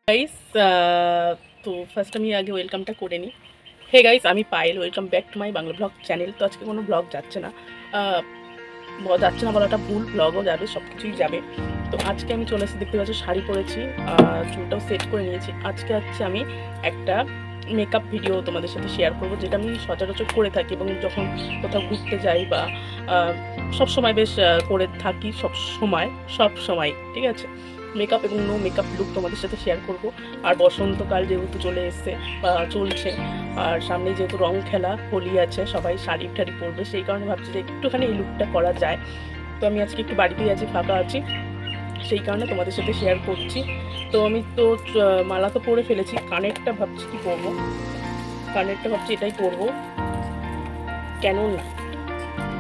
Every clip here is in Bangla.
গাইস তো ফার্স্ট আমি আগে ওয়েলকামটা করে নিই। হে গাইস, আমি Payel, welcome back to my Bangla blog channel. তো আজকে কোনো ব্লগ যাচ্ছে না, বলাটা ভুল, ব্লগও যাবে, সব কিছুই যাবে। তো আজকে আমি চলে এসে দেখতে পাচ্ছি শাড়ি পরেছি, চুলটাও সেট করে নিয়েছি। আজকে আমি একটা মেকআপ ভিডিও তোমাদের সাথে শেয়ার করবো, যেটা আমি সচরাচর করে থাকি এবং যখন কোথাও ঘুরতে যাই বা সব সময় বেশ করে থাকি, সব সময় ঠিক আছে। মেকআপ এবং নো মেকআপ লুক তোমাদের সাথে শেয়ার করব। আর বসন্তকাল যেহেতু চলে এসছে বা চলছে, আর সামনে যেহেতু রং খেলা হোলি আছে, সবাই শাড়ি টাড়ি পরবে, সেই কারণে ভাবছি যে একটুখানি এই লুকটা করা যায়। তো আমি আজকে একটু বাড়িতেই আছি, ফাঁকা আছি, সেই কারণে তোমাদের সাথে শেয়ার করছি। তো আমি তো মালা তো পরে ফেলেছি, কানেরটা ভাবছি কি করবো, ভাবছি এটাই করবো। কেন না,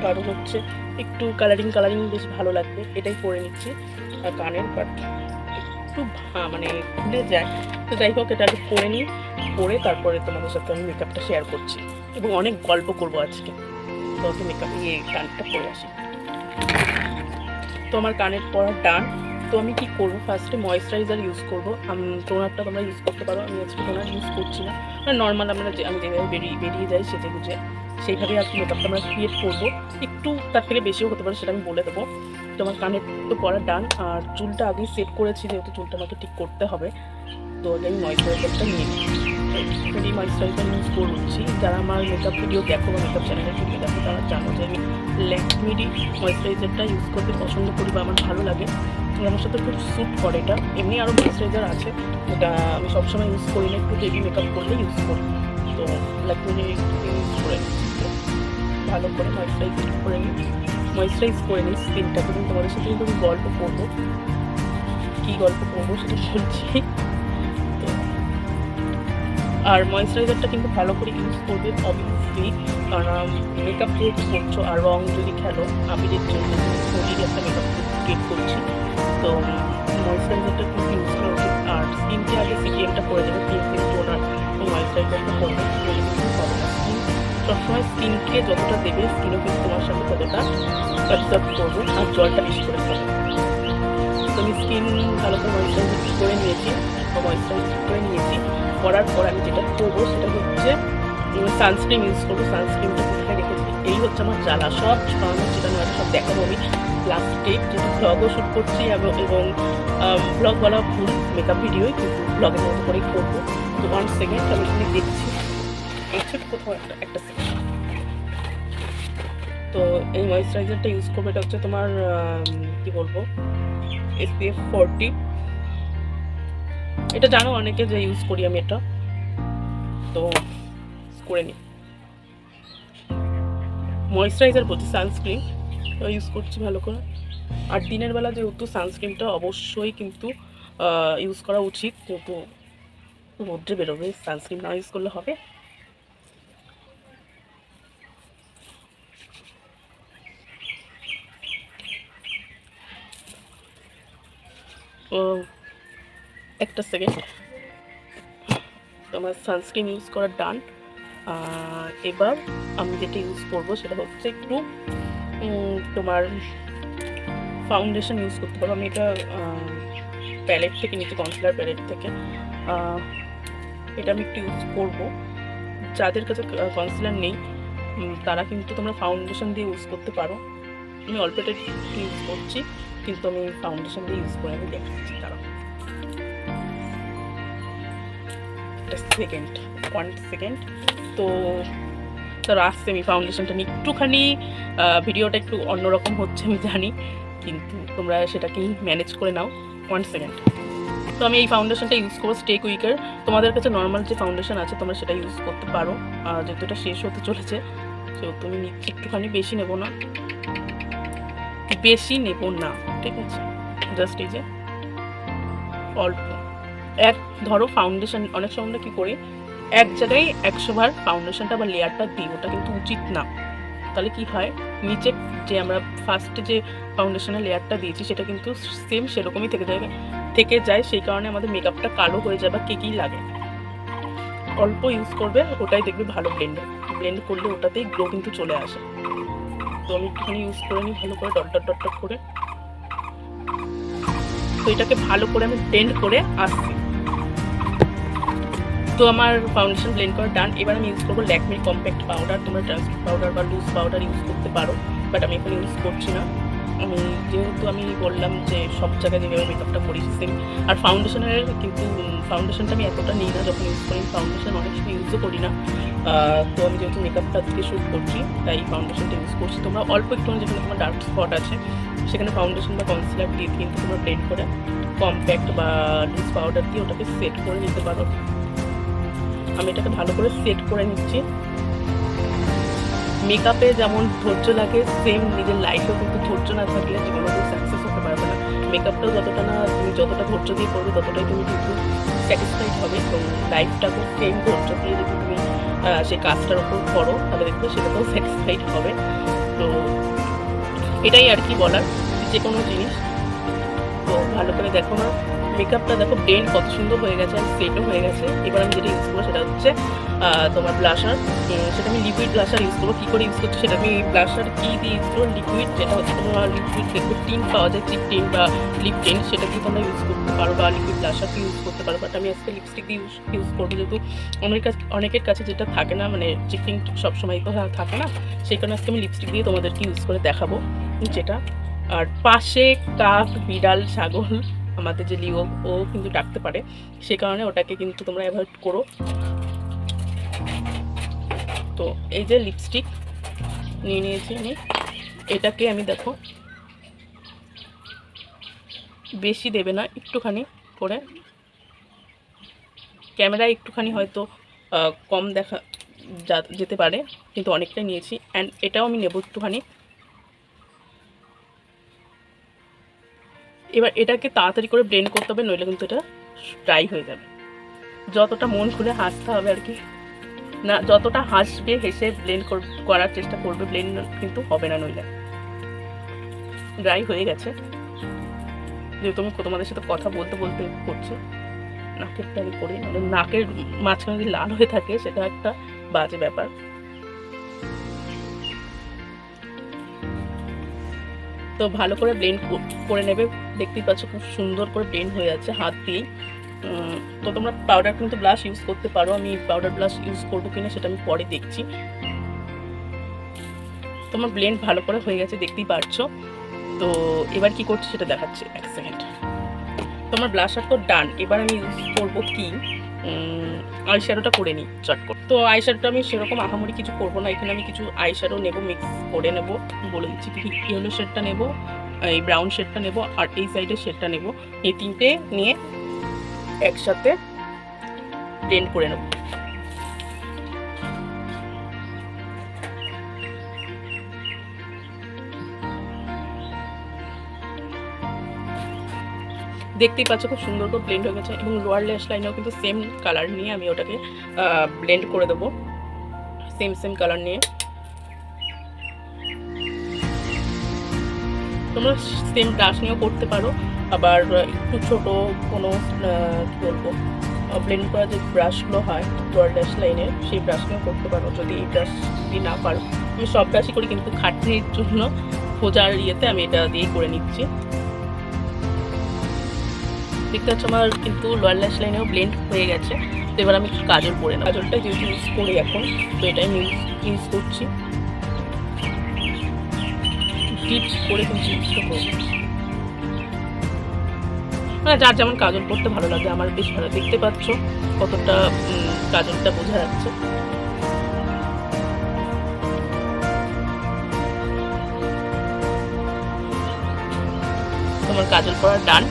কারণ হচ্ছে একটু কালারিং বেশ ভালো লাগবে, এটাই পরে নিচ্ছি। আর কানের বাট একটু মানে খুলে যায়, তো যাই হোক এটা একটু পরে নিই, পরে তারপরে তোমাদের সাথে আমি মেকআপটা শেয়ার করছি এবং অনেক গল্প করবো আজকে। তো মেকআপ কানটা পরে আসি। তো আমার কানের পরা ডান। তো আমি কি করবো, ফার্স্টে ময়েশ্চারাইজার ইউজ করবো। টোনারটা তোমরা ইউজ করতে পারো, আমি আজকে টোনার ইউজ করছি না। নর্মাল আমি যেভাবে বেরিয়ে যাই সেজে গুজে সেইভাবে আর কি মেকআপটা আমরা ক্রিয়েট করবো। একটু তার থেকে বেশিও হতে পারে, সেটা আমি বলে দেবো। তো আমার কানের তো পরা ডান, আর চুলটা আগেই সেট করেছি, যেহেতু চুলটা আমাকে ঠিক করতে হবে। তো আমি ময়েশ্চারাইজারটা নিয়ে নিই, ময়েশ্চারাইজার ইউজ করছি। যারা আমার মেকআপ ভিডিও দেখো বা মেকআপ চ্যানেলের ভিডিও দেখো, তারা জানো যে আমি ল্যাকমিরই ময়েশ্চারাইজারটা ইউজ করতে পছন্দ করি বা আমার ভালো লাগে, আমার সাথে খুব স্যুট করে এটা। এমনি আরও ময়েশ্চারাইজার আছে, যেটা আমি সবসময় ইউজ করি না, একটু হেভি মেকআপ করলে ইউজ করি। তো ল্যাকমিরই ইউজ করে ভালো করে ময়েশ্চারাইজ করে নিই স্কিনটাকে। এবং তোমাদের সাথে কিন্তু আমি গল্প করবো, কী গল্প করবো সেটা বলছি। আর ময়েশ্চারাইজারটা কিন্তু ভালো করে ইউজ করবে অবভিয়াসলি, কারণ মেকআপ যেহেতু করছো, আর রং যদি খেলো, আবিরের জন্য হোলির একটা মেকআপ ক্রিয়েট করছি, তো ময়েশ্চারাইজারটা কিন্তু ইউজ করা উচিত। আর স্কিনকে আগে সিকিএমটা করে দেবে, ক্লিনজিং টোনার এবং ময়েশ্চারাইজারটা করবে, বলে কিন্তু হবে না। স্কিন সবসময় স্কিনকে যতটা দেবে, স্কিনও কিন্তু তোমার সাথে ততটা অ্যাবজর্ব করবে, আর জলটা বেশি করে খাবে। তো আমি স্কিন ভালো করে ময়েশ্চারাইজ করে নিয়েছি, করার পর আমি যেটা করবো সেটা হচ্ছে সানস্ক্রিন ইউজ করবো। সানস্ক্রিনটা কোথায় রেখেছি, এই হচ্ছে আমার জ্বালা, সব ছড়ানো ছিটানো আছে, সব দেখাবো আমি লাস্টে। যেহেতু ব্লগও শ্যুট করছি এবং ব্লগ বলা ভুল, মেকআপ ভিডিওই, কিন্তু ব্লগের মতো করেই করবো। তো 1 সেকেন্ড আমি এখানে দেখছি, কোথাও একটা সেকেন্ড। তো এই ময়েশ্চারাইজারটা ইউজ করবো, এটা হচ্ছে তোমার কি বলবো, SPF 40। এটা জানো অনেকে যে ইউজ করি আমি এটা, তো করে নিই। ময়েশ্চারাইজার বলছি, সানস্ক্রিন ইউজ করছি ভালো করে। আর দিনের বেলা যেহেতু সানস্ক্রিনটা অবশ্যই কিন্তু ইউজ করা উচিত, যেহেতু রোদ্রে বেরোবে, সানস্ক্রিন না ইউজ করলে হবে। ও একটা সেকেন্ড, তোমার সানস্ক্রিন ইউজ করা ডান। এবার আমি যেটা ইউজ করবো সেটা হচ্ছে একটু তোমার ফাউন্ডেশন ইউজ করতে পারো। আমি এটা প্যালেট থেকে নিচে, কনসিলার প্যালেট থেকে, এটা আমি একটু ইউজ করবো। যাদের কাছে কনসিলার নেই তারা কিন্তু তোমরা ফাউন্ডেশন দিয়ে ইউজ করতে পারো। আমি অল্পটা ইউজ করছি, কিন্তু আমি ফাউন্ডেশন দিয়ে ইউজ করে আমি দেখাচ্ছি। তারা 1 সেকেন্ড। তো তারা আসছে, আমি ফাউন্ডেশনটা নিয়ে একটুখানি, ভিডিওটা একটু অন্যরকম হচ্ছে আমি জানি, কিন্তু তোমরা সেটাকেই ম্যানেজ করে নাও। 1 সেকেন্ড। তো আমি এই ফাউন্ডেশনটা ইউজ করবো, স্টে কুইকার। তোমাদের কাছে নর্মাল যে ফাউন্ডেশন আছে তোমরা সেটা ইউজ করতে পারো। যেহেতু এটা শেষ হতে চলেছে, সেহেতু আমি নিচ্ছি একটুখানি, বেশি নেব না, ঠিক আছে। জাস্ট এই যে অল্প ধরো ফাউন্ডেশন, অনেক সময় আমরা কী করি, এক জায়গায় 100 বার ফাউন্ডেশনটা বা লেয়ারটা দিই, ওটা কিন্তু উচিত না। তাহলে কি হয়, নিচে যে আমরা ফার্স্টে যে ফাউন্ডেশনের লেয়ারটা দিয়েছি সেটা কিন্তু সেম সেরকমই থেকে যায়, সেই কারণে আমাদের মেকআপটা কালো হয়ে যায় বা কেকেই লাগে। অল্প ইউজ করবে, ওটাই দেখবে ভালো ব্লেন্ড করলে ওটাতেই গ্লো কিন্তু চলে আসে। তো আমি একটুখানি ইউজ করে নিই ভালো করে, ডট করে। তো এটাকে ভালো করে আমি ব্লেন্ড করে আসছি। তো আমার ফাউন্ডেশন ব্লেন্ড করা ডান। এবার আমি ইউজ করবো ল্যাকমির কম্প্যাক্ট পাউডার। তোমরা ট্রান্সমিট পাউডার বা লুজ পাউডার ইউজ করতে পারো, বাট আমি এখন ইউজ করছি না। আমি যেহেতু আমি বললাম যে সব জায়গায় যেভাবে মেকআপটা করি সেম। আর ফাউন্ডেশনের কিন্তু ফাউন্ডেশনটা আমি এতটা নিই না যখন ইউজ করি, ফাউন্ডেশন অনেক সময় ইউজও করি না। তো আমি যেহেতু মেকআপটা আজকে শ্যুট করছি তাই ফাউন্ডেশনটা ইউজ করছি। তোমরা অল্প একটু যেখানে তোমার ডার্ক স্পট আছে সেখানে ফাউন্ডেশন বা কনসিলার দিয়ে কিন্তু তোমরা ব্লেন্ড করে কম্প্যাক্ট বা লুজ পাউডার দিয়ে ওটাকে সেট করে নিতে পারো। আমি এটাকে ভালো করে সেট করে নিচ্ছি। মেকআপে যেমন ধৈর্য লাগে সেম নিজের লাইফেও কিন্তু ধৈর্য না থাকলে জীবনে তুমি সাকসেস হতে পারবে না। মেকআপটাও যতটা না তুমি যতটা ধৈর্য দিয়ে করবে ততটাই তুমি কিন্তু স্যাটিসফাইড হবে। এবং লাইফটাকেও সেম ধৈর্য দিয়ে যদি তুমি সেই কাজটার উপর করো তাহলে দেখবে সেটাতেও স্যাটিসফাইড হবে। তো এটাই আর কি বলার, যে কোনো জিনিস। তো ভালো করে দেখো না মেকআপটা, দেখো ব্লেন্ড কত সুন্দর হয়ে গেছে আর সেটও হয়ে গেছে। এবার আমি যেটা ইউজ করবো সেটা হচ্ছে তোমার ব্লাশার। সেটা আমি লিকুইড ব্লাশার ইউজ করবো। কী করে ইউজ করছি সেটা আমি ব্লাশার কী দিয়ে ইউজ করবো, লিকুইড, যেটা হচ্ছে তোমার লিকুইড দেখবে টিন পাওয়া যায়, চিপ টিন বা লিপ টিন, সেটা দিয়ে তোমরা ইউজ করতে পারো বা লিকুইড ব্লাশার দিয়ে ইউজ করতে পারো। বাট আমি আজকে লিপস্টিক দিয়ে ইউজ করবো, যেহেতু অনেকের কাছে যেটা থাকে না, মানে চিপ টিন সবসময় তো থাকে না, সেই কারণে আজকে আমি লিপস্টিক দিয়ে তোমাদেরকে ইউজ করে দেখাবো যেটা। আর পাশে কাক, বিড়াল, ছাগল, আমাদের যে লিও ও কিন্তু ডাকতে পারে, সে কারণে ওটাকে কিন্তু তোমরা অ্যাভয়েড করো। তো এই যে লিপস্টিক নিয়ে নিয়েছি আমি, এটাকে আমি দেখো বেশি দেবে না, একটুখানি করে, ক্যামেরায় একটুখানি হয়তো কম দেখা যেতে পারে, কিন্তু অনেকটাই নিয়েছি। অ্যান্ড এটাও আমি নেব একটুখানি। এবার এটাকে তাড়াতাড়ি করে ব্লেন্ড করতে হবে, নইলে কিন্তু এটা ড্রাই হয়ে যাবে। যতটা মন খুলে হাসতে হবে আর কি, না যতটা হাসবে হেসে ব্লেন্ড করার চেষ্টা করবে, ব্লেন্ড কিন্তু হবে না নইলে। ড্রাই হয়ে গেছে, যেহেতু আমি তোমাদের সাথে কথা বলতে বলতে করছি, নাকের টানি করি, মানে নাকের মাঝখানে যদি লাল হয়ে থাকে সেটা একটা বাজে ব্যাপার। তো ভালো করে ব্লেন্ড করে নেবে। দেখতেই পাচ্ছ খুব সুন্দর করে ব্লেন্ড হয়ে যাচ্ছে হাত দিয়েই। তো তোমরা পাউডার কিন্তু ব্লাশ ইউজ করতে পারো। আমি পাউডার ব্লাশ ইউজ করবো কিনা সেটা আমি পরে দেখছি। তোমার ব্লেন্ড ভালো করে হয়ে গেছে দেখতেই পারছো। তো এবার কি করছি সেটা দেখাচ্ছি, এক সেকেন্ড। তোমার ব্লাশার তো ডান। এবার আমি ইউজ করবো কি, আইশ্যাডোটা করে নিই চটকট। তো আইশ্যাডোটা আমি সেরকম আহামরি কিছু করবো না, এখানে আমি কিছু আইশ্যাডো নেবো, মিক্স করে নেবো। বলে দিচ্ছি কি, ইয়েলো শেডটা নেবো, এই ব্রাউন শেডটা নেবো, আর এই সাইডের শেডটা নেবো। এই তিনটে নিয়ে একসাথে ব্লেন্ড করে নেবো। দেখতেই পাচ্ছ খুব সুন্দর করে ব্লেন্ড হয়ে গেছে। এবং লোয়ার ল্যাশ লাইনেও কিন্তু সেম কালার নিয়ে আমি ওটাকে ব্লেন্ড করে দেবো, সেম কালার নিয়ে। তোমরা সেম ব্রাশ নিয়েও করতে পারো, আবার একটু ছোট কোনো কী বলবো ব্লেন্ড করা যে ব্রাশগুলো হয় লোয়ার ল্যাশ লাইনের, সেই ব্রাশ নিয়েও করতে পারো। যদি এই ব্রাশ দিয়ে না পারো, আমি সব ব্রাশই করি, কিন্তু খাটনির জন্য খোঁজার ইয়েতে আমি এটা দিয়েই করে নিচ্ছি। দেখতে পাচ্ছ আমার কিন্তু লোয়ার ল্যাশ লাইনেও ব্লেন্ড হয়ে গেছে। তো এবার আমি কাজল পরে নেব। কাজলটা যেহেতু ইউজ করি এখন, তো এটাই আমি ইউজ করছি। টিপস করে কিন্তু ইউজটা করবো, মানে যার যেমন কাজল পরতে ভালো লাগে, আমার বেশ ভালো। দেখতে পাচ্ছ কতটা কাজলটা বোঝা যাচ্ছে। তোমার কাজল পরা ডান।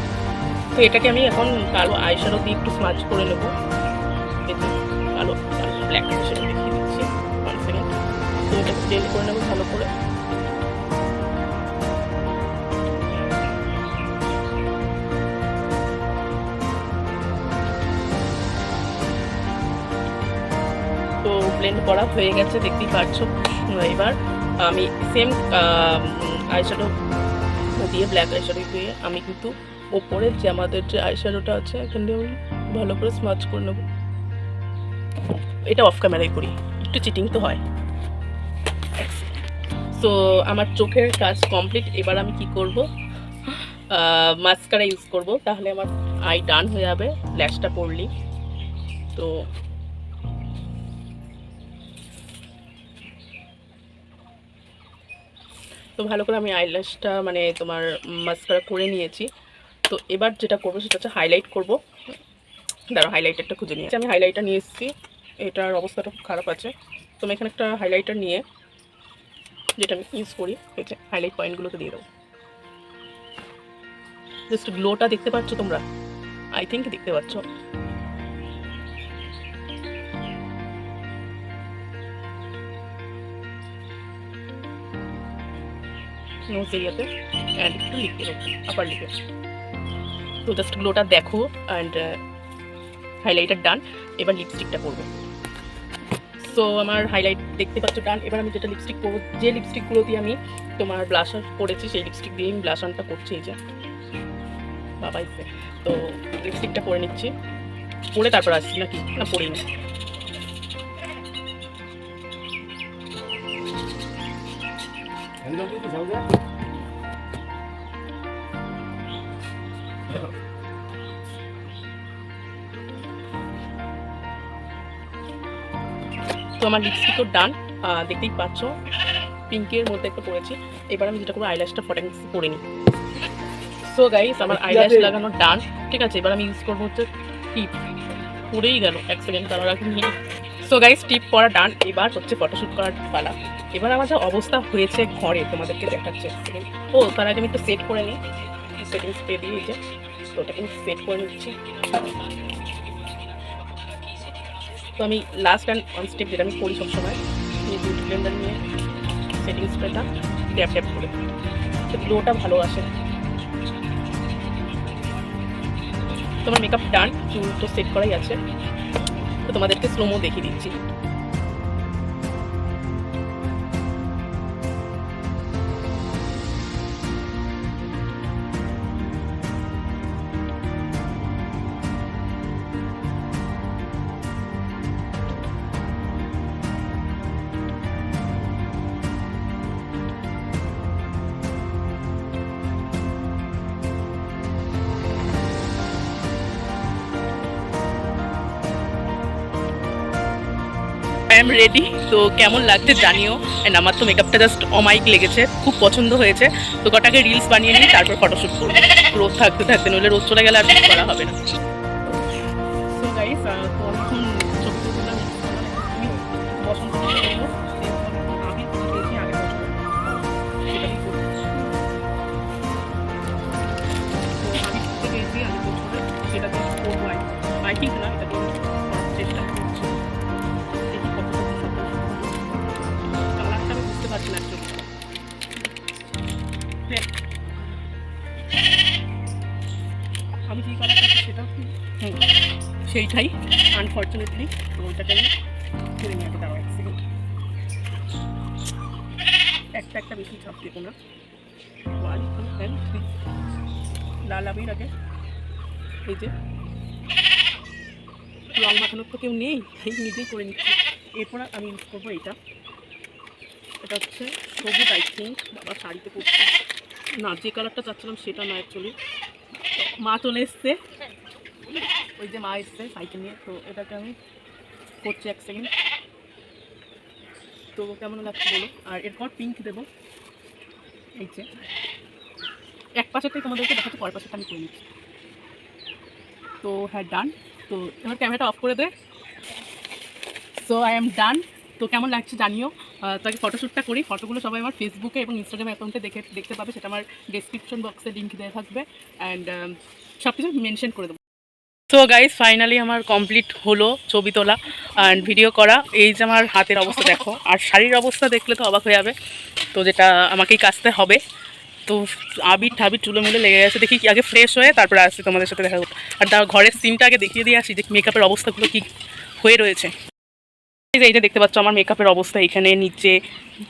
তো এটাকে আমি এখন কালো আইশ্যাডো দিয়ে একটু স্মাচ করে নেব। কালো ব্ল্যাক আইশ্যাডো দেখিয়ে দিচ্ছি, 1 সেকেন্ড। তো এটাকে ব্লেন্ড করে নেবো ভালো করে। তো ব্লেন্ড করা হয়ে গেছে দেখতেই পাচ্ছ। এবার আমি সেম আইশ্যাডো দিয়ে, ব্ল্যাক আইশ্যাডো দিয়ে আমি কিন্তু ওপরে যে আমাদের যে আইশ্যাডোটা আছে এখানে আমি ভালো করে স্মাচ করে নেব। এটা অফ ক্যামেরায় করি, একটু চিটিং তো হয়। সো আমার চোখের কাজ কমপ্লিট। এবার আমি কি করব, মাস্কারা ইউজ করব, তাহলে আমার আই ডান হয়ে যাবে ল্যাশটা পড়লি। তো তো ভালো করে আমি আইল্যাশটা মানে তোমার মাস্কারা করে নিয়েছি। তো এবার যেটা করবো সেটা হচ্ছে হাইলাইট করবো। দাঁড়া, হাইলাইটারটা খুঁজে নিয়েছি। আমি হাইলাইটার নিয়ে এসেছি, এটার অবস্থাটা খুব খারাপ আছে। তো আমি এখানে একটা হাইলাইটার নিয়ে, যেটা আমি ইউজ করি, হচ্ছে হাইলাইট পয়েন্টগুলোতে দিয়ে দেবো। জাস্ট গ্লোটা দেখতে পাচ্ছ তোমরা? আই থিঙ্ক দেখতে পাচ্ছ। নোজ এরিয়াতে অ্যান্ড একটু লিখতে দেবো আপার লিপে। তো জাস্ট গ্লোটা দেখো অ্যান্ড হাইলাইটার ডান। এবার লিপস্টিকটা করবো। সো আমার হাইলাইট দেখতে পাচ্ছ ডান। এবার আমি যেটা লিপস্টিক করবো, যে লিপস্টিকগুলো দিয়ে আমি তোমার ব্লাশার করেছি সেই লিপস্টিক দিয়ে আমি ব্লাশারটা করছি। এই যে বাবা ইসে, তো লিপস্টিকটা করে নিচ্ছি, পরে তারপর আসছি নাকি না পরেই না। তো আমার লিপস্টিকও ডান, দেখতেই পাচ্ছ পিঙ্কের মধ্যে একটা পরেছি। এবার আমি যেটা করবো আইল্যাশটা ফটাংস করে নিই। সো গাইস আমার আইল্যাশ লাগানো ডান, ঠিক আছে। এবার আমি ইউজ করবো হচ্ছে টিপ। পরেই গেল, এক সেকেন্ড তার আগে নিয়ে। সো গাইস টিপ পরা ডান, এবার হচ্ছে ফটোশ্যুট করার পালা। এবার আমার যা অবস্থা হয়েছে ঘরে তোমাদেরকে দেখাচ্ছে। ও তার আগে আমি একটু সেট করে নিই, সেটিং স্প্রে দিয়ে। এই যে তো ওটাকে আমি সেট করে নিচ্ছি। তো আমি লাস্ট অ্যান্ড ওয়ান স্টেপ যেটা আমি করি সবসময়, বিউটি ব্লেন্ডার নিয়ে সেটিং স্প্রেটা ট্যাপ ট্যাপ করে, তো গ্লোটা ভালো আসে। তোমার মেকআপ ডান, চুল তো সেট করাই আছে। তো তোমাদেরকে স্লোমো দেখিয়ে দিচ্ছি। I am ready. তো কেমন লাগছে জানিও। অ্যান্ড আমার তো মেকআপটা জাস্ট অমাইক লেগেছে, খুব পছন্দ হয়েছে। তো কটাকে রিলস বানিয়ে নিই, তারপর ফটোশ্যুট করবো। রোদ থাকতে থাকতে, নইলে রোদ চলে গেলে আর কিছু করা হবে না। সো গাইস তো এখন ছবি তুললাম, আমি পছন্দ করবো আমি পেয়েছি আগের বছর, সেটাই করবো। তো আমি পেয়েছি আগের বছরে, সেটা দিয়ে করবো। আই থিঙ্ক না, এটা দিয়ে চেষ্টা করছি। আমি কি কালার করছি সেটা সেইটাই আনফর্চুনেটলি। তো ওইটাকে আমি করে নিয়ে আসতে দাঁড়াও এক সেকেন্ড। একটা বেশি ছাপ দেবো না। 1 2 3 লাল আবির আগে। এই যে রং মাখানোর তো কেউ নেই, তাই নিজেই করে নিচ্ছি। এরপর আমি ইউজ করবো এটা হচ্ছে সবুজ। আই থিঙ্ক বাবা শাড়িতে পরছি না, যে কালারটা চাচ্ছিলাম সেটা না অ্যাকচুয়ালি। মা চলে এসছে, ওই যে মা এসছে সাইকেল নিয়ে। তো এটাকে আমি করছি এক সেকেন্ড। তো কেমন লাগছে বলো। আর এরপর পিঙ্ক দেবো। এই যে এক পাশেরটাই তোমাদেরকে দেখাচ্ছি, পরের পাশেরটা আমি করে নিচ্ছি। তো হ্যাঁ ডান। তো এবার ক্যামেরাটা অফ করে দে। So I am done. তো কেমন লাগছে জানিও। তাকে ফটোশ্যুটটা করি, ফটোগুলো সবাই আমার ফেসবুকে এবং ইনস্টাগ্রাম অ্যাকাউন্টে দেখতে পাবে, সেটা আমার ডেসক্রিপশন বক্সে লিঙ্ক দেওয়া থাকবে। অ্যান্ড সব কিছু মেনশন করে দেবো। তো গাইস ফাইনালি আমার কমপ্লিট হলো ছবি তোলা অ্যান্ড ভিডিও করা। এই যে আমার হাতের অবস্থা দেখো, আর শাড়ির অবস্থা দেখলে তো অবাক হয়ে যাবে। তো যেটা আমাকেই কাচতে হবে। তো আবির ঠাবির চুলো মুলে লেগে গেছে, দেখি আগে ফ্রেশ হয়ে তারপরে আসছি তোমাদের সাথে দেখা করতে। আর তার ঘরের সিনটা আগে দেখিয়ে দিয়ে আসি যে মেকআপের অবস্থাগুলো কী হয়ে রয়েছে। এইটা দেখতে পাচ্ছ আমার মেকআপের অবস্থা, এখানে নিচে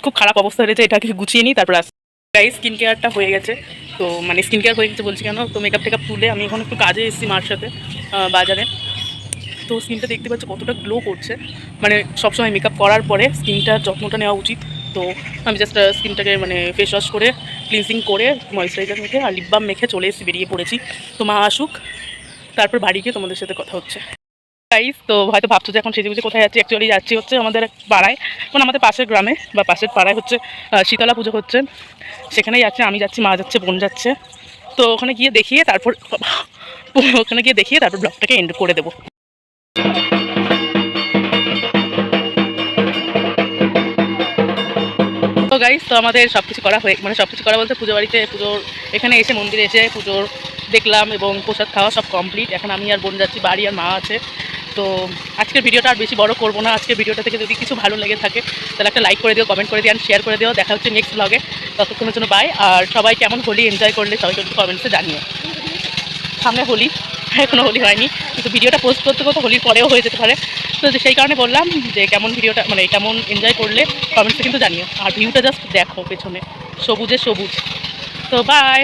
খুব খারাপ অবস্থা হয়েছে। এটাকে গুছিয়ে নিই তারপর আসছি। গাইস স্কিন কেয়ারটা হয়ে গেছে। তো মানে স্কিন কেয়ার হয়ে গেছে বলছি কেন, তো মেকআপ টেকআপ তুলে আমি এখন একটু কাজে এসেছি মার সাথে বাজারে। তো স্কিনটা দেখতে পাচ্ছ কতটা গ্লো করছে। মানে সবসময় মেকআপ করার পরে স্কিনটার যত্নটা নেওয়া উচিত। তো আমি জাস্ট স্কিনটাকে মানে ফেস ওয়াশ করে ক্লিনজিং করে ময়েশ্চারাইজার মেখে আর লিপ বাম মেখে চলে এসে বেরিয়ে পড়েছি। তো মা আসুক, তারপর বাড়ি গিয়ে তোমাদের সাথে কথা হচ্ছে। গাইস, তো হয়তো ভাবছো যে এখন সেজেগুজে কোথায় যাচ্ছি, অ্যাকচুয়ালি যাচ্ছি হচ্ছে আমাদের এক পাড়ায়, মানে আমাদের পাশের গ্রামে বা পাশের পাড়ায় হচ্ছে শীতলা পুজো হচ্ছে, সেখানেই যাচ্ছে। আমি যাচ্ছি, মা যাচ্ছে, বোন যাচ্ছে। তো ওখানে গিয়ে দেখিয়ে তারপর ব্লগটাকে এন্ড করে দেবো। তো গাইস, তো আমাদের সব কিছু করা হয়ে, মানে সব কিছু করা বলতে পুজো বাড়িতে, পুজোর এখানে এসে মন্দিরে এসে পুজোর দেখলাম এবং প্রসাদ খাওয়া সব কমপ্লিট। এখন আমি আর বোন যাচ্ছি বাড়ি, আর মা আছে। তো আজকের ভিডিওটা আর বেশি বড় করবো না। আজকের ভিডিওটা থেকে যদি কিছু ভালো লেগে থাকে তাহলে একটা লাইক করে দিও, কমেন্ট করে দিও, আর শেয়ার করে দিও। দেখা হচ্ছে নেক্সট ব্লগে। ততক্ষণের জন্য বাই। আর সবাই কেমন হোলি এনজয় করলে সবাইকে একটু কমেন্টসে জানিও। সামনে হোলি, এখনও হোলি হয়নি, কিন্তু ভিডিওটা পোস্ট করতে করতে হোলির পরেও হয়ে যেতে পারে। তো সেই কারণে বললাম যে কেমন ভিডিওটা, মানে কেমন এনজয় করলে কমেন্টসে কিন্তু জানিও। আর ভিউটা জাস্ট দেখো, পেছনে সবুজে সবুজ। তো বাই।